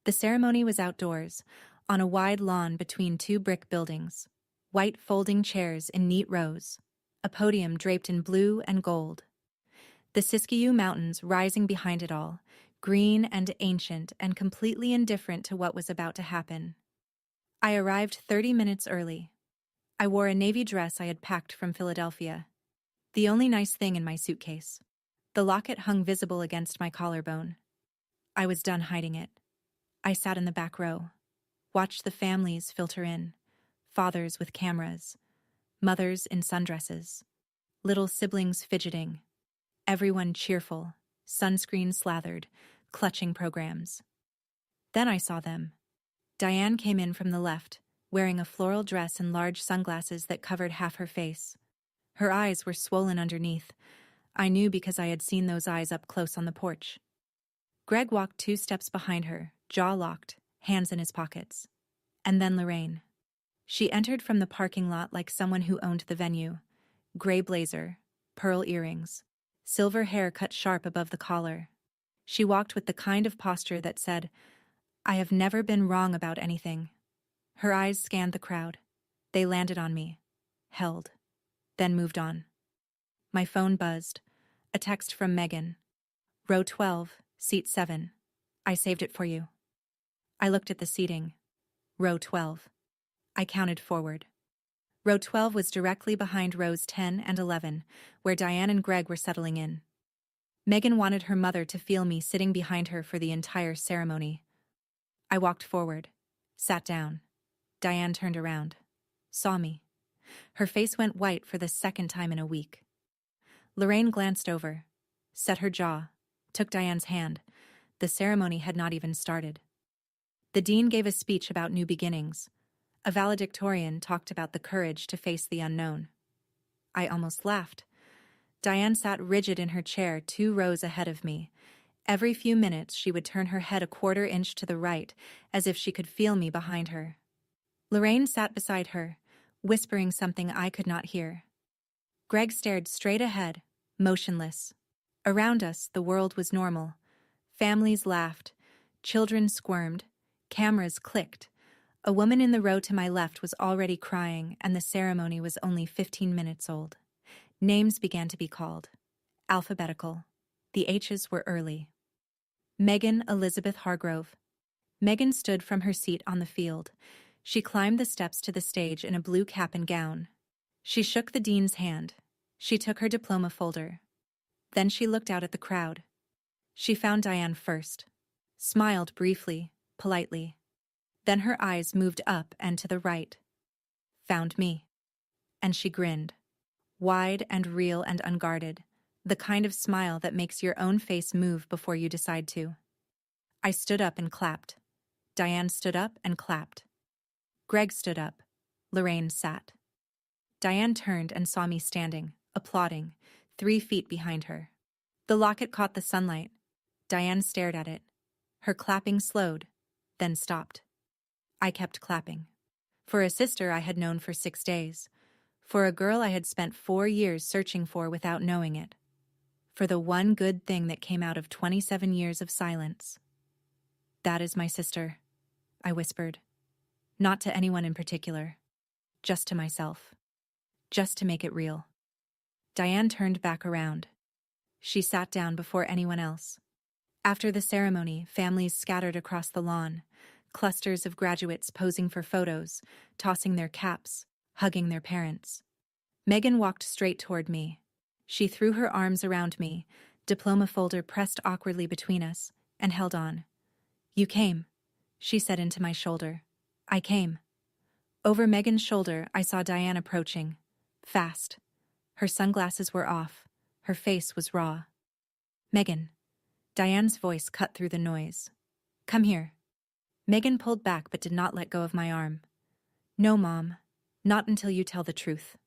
The ceremony was outdoors, on a wide lawn between two brick buildings. White folding chairs in neat rows. A podium draped in blue and gold. The Siskiyou Mountains rising behind it all, green and ancient and completely indifferent to what was about to happen. I arrived 30 minutes early. I wore a navy dress I had packed from Philadelphia. The only nice thing in my suitcase. The locket hung visible against my collarbone. I was done hiding it. I sat in the back row, watched the families filter in, fathers with cameras, mothers in sundresses, little siblings fidgeting, everyone cheerful, sunscreen slathered, clutching programs. Then I saw them. Diane came in from the left, wearing a floral dress and large sunglasses that covered half her face. Her eyes were swollen underneath. I knew because I had seen those eyes up close on the porch. Greg walked 2 steps behind her, jaw locked, hands in his pockets. And then Lorraine. She entered from the parking lot like someone who owned the venue. Gray blazer, pearl earrings, silver hair cut sharp above the collar. She walked with the kind of posture that said, "I have never been wrong about anything." Her eyes scanned the crowd. They landed on me, held, then moved on. My phone buzzed. A text from Megan. Row 12, seat 7. I saved it for you. I looked at the seating. Row 12. I counted forward. Row 12 was directly behind rows 10 and 11, where Diane and Greg were settling in. Megan wanted her mother to feel me sitting behind her for the entire ceremony. I walked forward, sat down. Diane turned around, saw me. Her face went white for the second time in a week. Lorraine glanced over, set her jaw, took Diane's hand. The ceremony had not even started. The dean gave a speech about new beginnings. A valedictorian talked about the courage to face the unknown. I almost laughed. Diane sat rigid in her chair 2 rows ahead of me. Every few minutes she would turn her head a 1/4 inch to the right, as if she could feel me behind her. Lorraine sat beside her, whispering something I could not hear. Greg stared straight ahead, motionless. Around us, the world was normal. Families laughed, children squirmed, cameras clicked. A woman in the row to my left was already crying, and the ceremony was only 15 minutes old. Names began to be called. Alphabetical. The H's were early. Megan Elizabeth Hargrove. Megan stood from her seat on the field. She climbed the steps to the stage in a blue cap and gown. She shook the dean's hand. She took her diploma folder. Then she looked out at the crowd. She found Diane first, smiled briefly, politely. Then her eyes moved up and to the right. Found me. And she grinned. Wide and real and unguarded, the kind of smile that makes your own face move before you decide to. I stood up and clapped. Diane stood up and clapped. Greg stood up. Lorraine sat. Diane turned and saw me standing, applauding, 3 feet behind her. The locket caught the sunlight. Diane stared at it. Her clapping slowed, then stopped. I kept clapping. For a sister I had known for 6 days. For a girl I had spent 4 years searching for without knowing it. For the one good thing that came out of 27 years of silence. "That is my sister," I whispered. Not to anyone in particular. Just to myself. Just to make it real. Diane turned back around. She sat down before anyone else. After the ceremony, families scattered across the lawn. Clusters of graduates posing for photos, tossing their caps, hugging their parents. Megan walked straight toward me. She threw her arms around me, diploma folder pressed awkwardly between us, and held on. "You came," she said into my shoulder. I came. Over Megan's shoulder, I saw Diane approaching. Fast. Her sunglasses were off. Her face was raw. "Megan." Diane's voice cut through the noise. "Come here." Megan pulled back but did not let go of my arm. "No, Mom. Not until you tell the truth."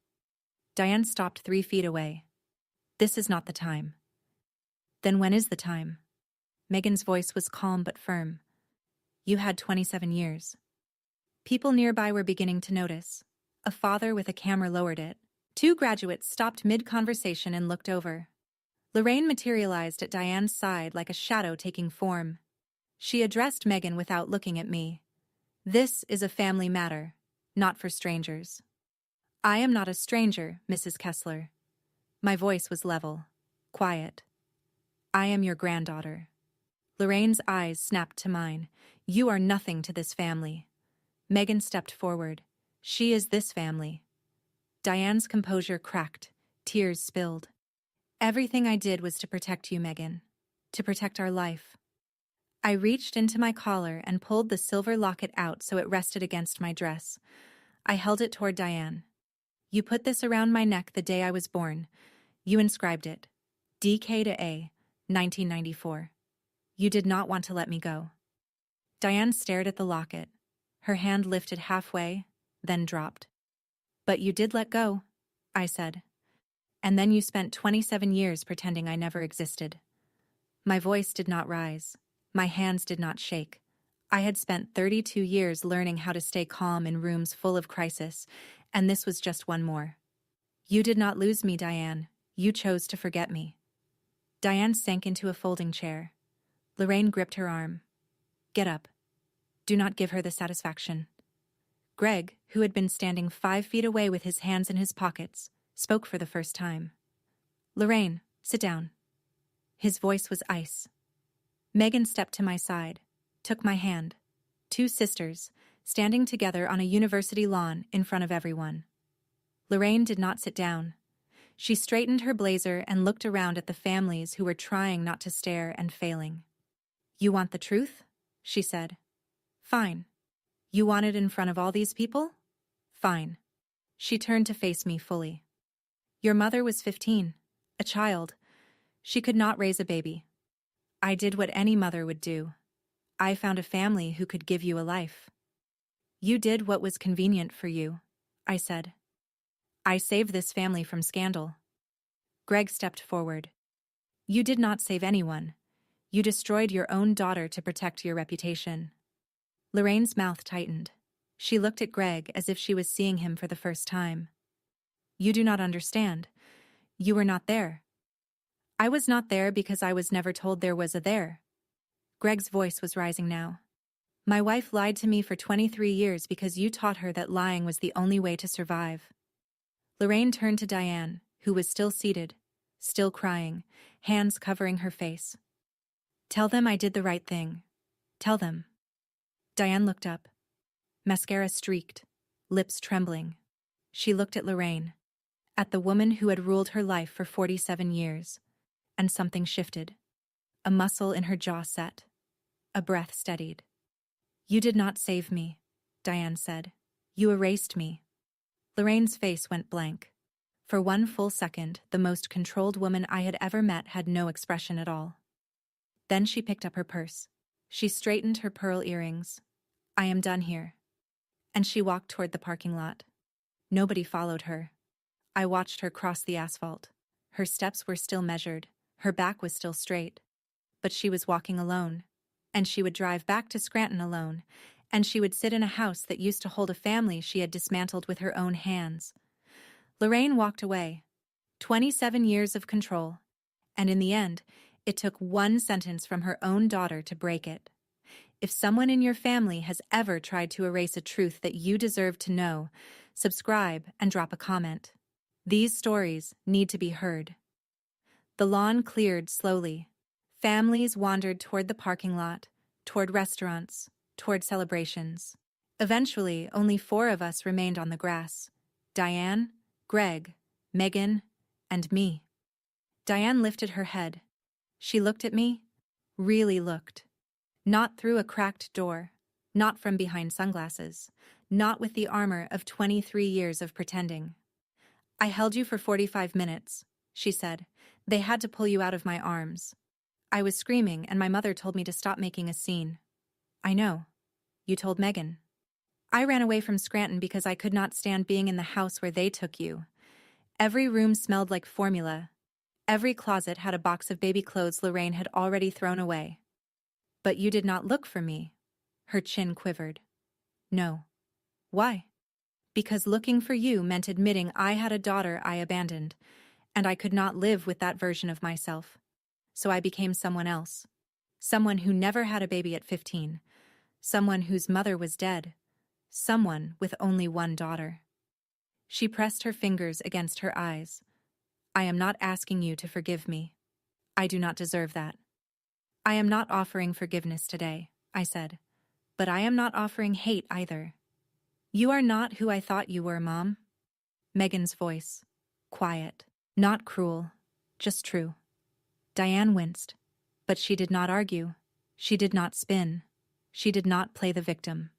Diane stopped 3 feet away. "This is not the time. Then when is the time? Megan's voice was calm but firm. You had 27 years. People nearby were beginning to notice. A father with a camera lowered it. Two graduates stopped mid-conversation and looked over. Lorraine materialized at Diane's side like a shadow taking form. She addressed Megan without looking at me. This is a family matter, not for strangers. I am not a stranger, Mrs. Kessler. My voice was level, quiet. I am your granddaughter. Lorraine's eyes snapped to mine. You are nothing to this family. Megan stepped forward. She is this family. Diane's composure cracked. Tears spilled. Everything I did was to protect you, Megan. To protect our life. I reached into my collar and pulled the silver locket out so it rested against my dress. I held it toward Diane. You put this around my neck the day I was born. You inscribed it. DK to A, 1994. You did not want to let me go. Diane stared at the locket. Her hand lifted halfway, then dropped. But you did let go, I said. And then you spent 27 years pretending I never existed. My voice did not rise. My hands did not shake. I had spent 32 years learning how to stay calm in rooms full of crisis, and this was just one more. You did not lose me, Diane. You chose to forget me. Diane sank into a folding chair. Lorraine gripped her arm. Get up. Do not give her the satisfaction. Greg, who had been standing 5 feet away with his hands in his pockets, spoke for the first time. Lorraine, sit down. His voice was ice. Megan stepped to my side, took my hand. 2 sisters, standing together on a university lawn in front of everyone. Lorraine did not sit down. She straightened her blazer and looked around at the families who were trying not to stare and failing. You want the truth? She said. Fine. You want it in front of all these people? Fine. She turned to face me fully. Your mother was 15, a child. She could not raise a baby. I did what any mother would do. I found a family who could give you a life. You did what was convenient for you, I said. I saved this family from scandal. Greg stepped forward. You did not save anyone. You destroyed your own daughter to protect your reputation. Lorraine's mouth tightened. She looked at Greg as if she was seeing him for the first time. You do not understand. You were not there. I was not there because I was never told there was a there. Greg's voice was rising now. My wife lied to me for 23 years because you taught her that lying was the only way to survive. Lorraine turned to Diane, who was still seated, still crying, hands covering her face. Tell them I did the right thing. Tell them. Diane looked up. Mascara streaked, lips trembling. She looked at Lorraine, at the woman who had ruled her life for 47 years, and something shifted. A muscle in her jaw set. A breath steadied. You did not save me, Diane said. You erased me. Lorraine's face went blank. For one full second, the most controlled woman I had ever met had no expression at all. Then she picked up her purse. She straightened her pearl earrings. I am done here. And she walked toward the parking lot. Nobody followed her. I watched her cross the asphalt. Her steps were still measured. Her back was still straight. But she was walking alone. And she would drive back to Scranton alone. And she would sit in a house that used to hold a family she had dismantled with her own hands. Lorraine walked away. 27 years of control. And in the end, it took one sentence from her own daughter to break it. If someone in your family has ever tried to erase a truth that you deserve to know, subscribe and drop a comment. These stories need to be heard. The lawn cleared slowly. Families wandered toward the parking lot, toward restaurants, toward celebrations. Eventually, only 4 of us remained on the grass. Diane, Greg, Megan, and me. Diane lifted her head. She looked at me, really looked. Not through a cracked door, not from behind sunglasses, not with the armor of 23 years of pretending. I held you for 45 minutes, she said. They had to pull you out of my arms. I was screaming and my mother told me to stop making a scene. I know. You told Megan. I ran away from Scranton because I could not stand being in the house where they took you. Every room smelled like formula. Every closet had a box of baby clothes Lorraine had already thrown away. But you did not look for me. Her chin quivered. No. Why? Because looking for you meant admitting I had a daughter I abandoned, and I could not live with that version of myself. So I became someone else. Someone who never had a baby at 15. Someone whose mother was dead. Someone with only one daughter. She pressed her fingers against her eyes. I am not asking you to forgive me. I do not deserve that. I am not offering forgiveness today, I said. But I am not offering hate either. You are not who I thought you were, Mom. Megan's voice. Quiet. Not cruel. Just true. Diane winced. But she did not argue. She did not spin. She did not play the victim.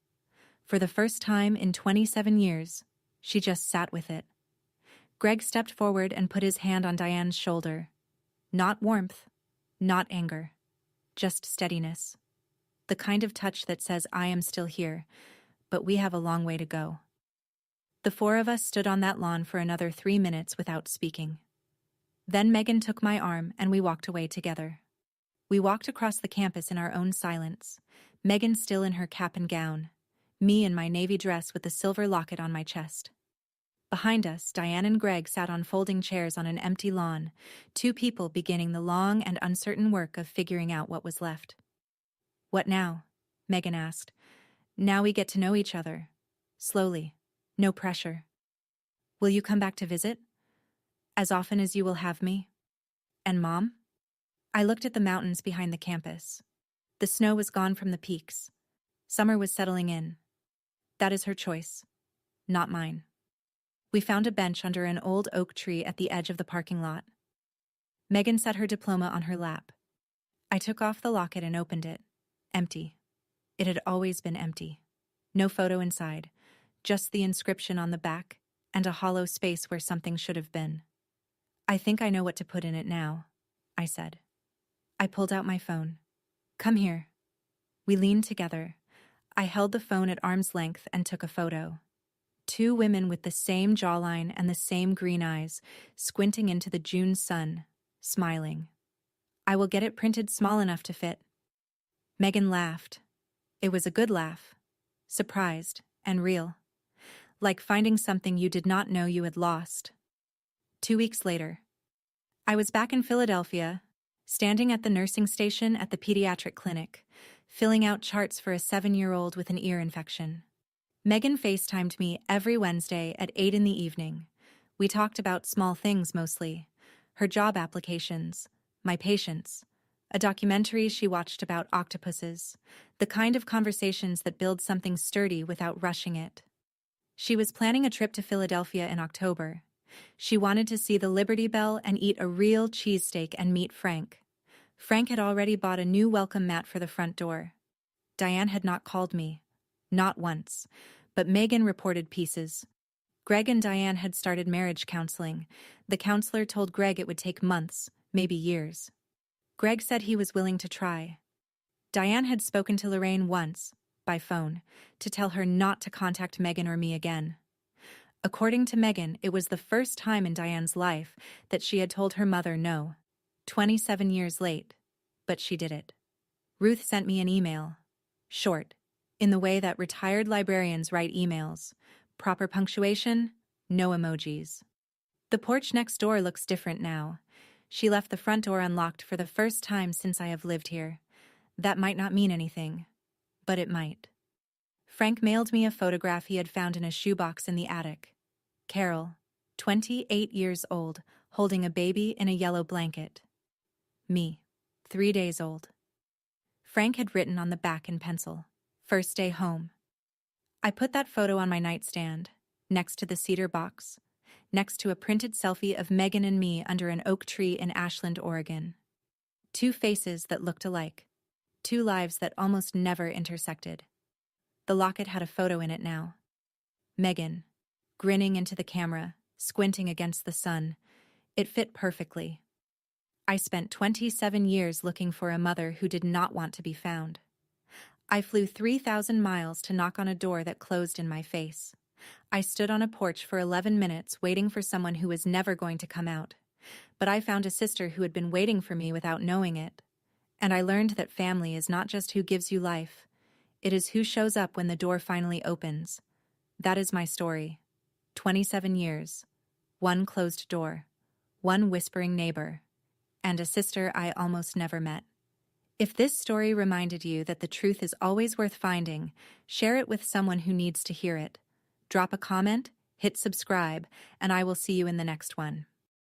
For the first time in 27 years, she just sat with it. Greg stepped forward and put his hand on Diane's shoulder. Not warmth. Not anger. Just steadiness. The kind of touch that says, I am still here, but we have a long way to go. The four of us stood on that lawn for another 3 minutes without speaking. Then Megan took my arm and we walked away together. We walked across the campus in our own silence, Megan still in her cap and gown, me in my navy dress with the silver locket on my chest. Behind us, Diane and Greg sat on folding chairs on an empty lawn, two people beginning the long and uncertain work of figuring out what was left. What now? Megan asked. Now we get to know each other. Slowly. No pressure. Will you come back to visit? As often as you will have me? And Mom? I looked at the mountains behind the campus. The snow was gone from the peaks. Summer was settling in. That is her choice, not mine. We found a bench under an old oak tree at the edge of the parking lot. Megan set her diploma on her lap. I took off the locket and opened it. Empty. It had always been empty. No photo inside, just the inscription on the back and a hollow space where something should have been. I think I know what to put in it now, I said. I pulled out my phone. Come here. We leaned together. I held the phone at arm's length and took a photo. Two women with the same jawline and the same green eyes, squinting into the June sun, smiling. I will get it printed small enough to fit. Megan laughed. It was a good laugh. Surprised and real. Like finding something you did not know you had lost. 2 weeks later. I was back in Philadelphia, standing at the nursing station at the pediatric clinic, filling out charts for a 7-year-old with an ear infection. Megan FaceTimed me every Wednesday at 8 in the evening. We talked about small things mostly. Her job applications, my patients, a documentary she watched about octopuses, the kind of conversations that build something sturdy without rushing it. She was planning a trip to Philadelphia in October. She wanted to see the Liberty Bell and eat a real cheesesteak and meet Frank. Frank had already bought a new welcome mat for the front door. Diane had not called me. Not once. But Megan reported pieces. Greg and Diane had started marriage counseling. The counselor told Greg it would take months, maybe years. Greg said he was willing to try. Diane had spoken to Lorraine once, by phone, to tell her not to contact Megan or me again. According to Megan, it was the first time in Diane's life that she had told her mother no. 27 years late, but she did it. Ruth sent me an email. Short, in the way that retired librarians write emails. Proper punctuation, no emojis. The porch next door looks different now. She left the front door unlocked for the first time since I have lived here. That might not mean anything, but it might. Frank mailed me a photograph he had found in a shoebox in the attic. Carol, 28 years old, holding a baby in a yellow blanket. Me, 3 days old. Frank had written on the back in pencil, "First day home." I put that photo on my nightstand, next to the cedar box, next to a printed selfie of Megan and me under an oak tree in Ashland, Oregon. Two faces that looked alike. Two lives that almost never intersected. The locket had a photo in it now. Megan, grinning into the camera, squinting against the sun. It fit perfectly. I spent 27 years looking for a mother who did not want to be found. I flew 3,000 miles to knock on a door that closed in my face. I stood on a porch for 11 minutes waiting for someone who was never going to come out. But I found a sister who had been waiting for me without knowing it. And I learned that family is not just who gives you life, it is who shows up when the door finally opens. That is my story. 27 years, one closed door, one whispering neighbor, and a sister I almost never met. If this story reminded you that the truth is always worth finding, share it with someone who needs to hear it. Drop a comment, hit subscribe, and I will see you in the next one.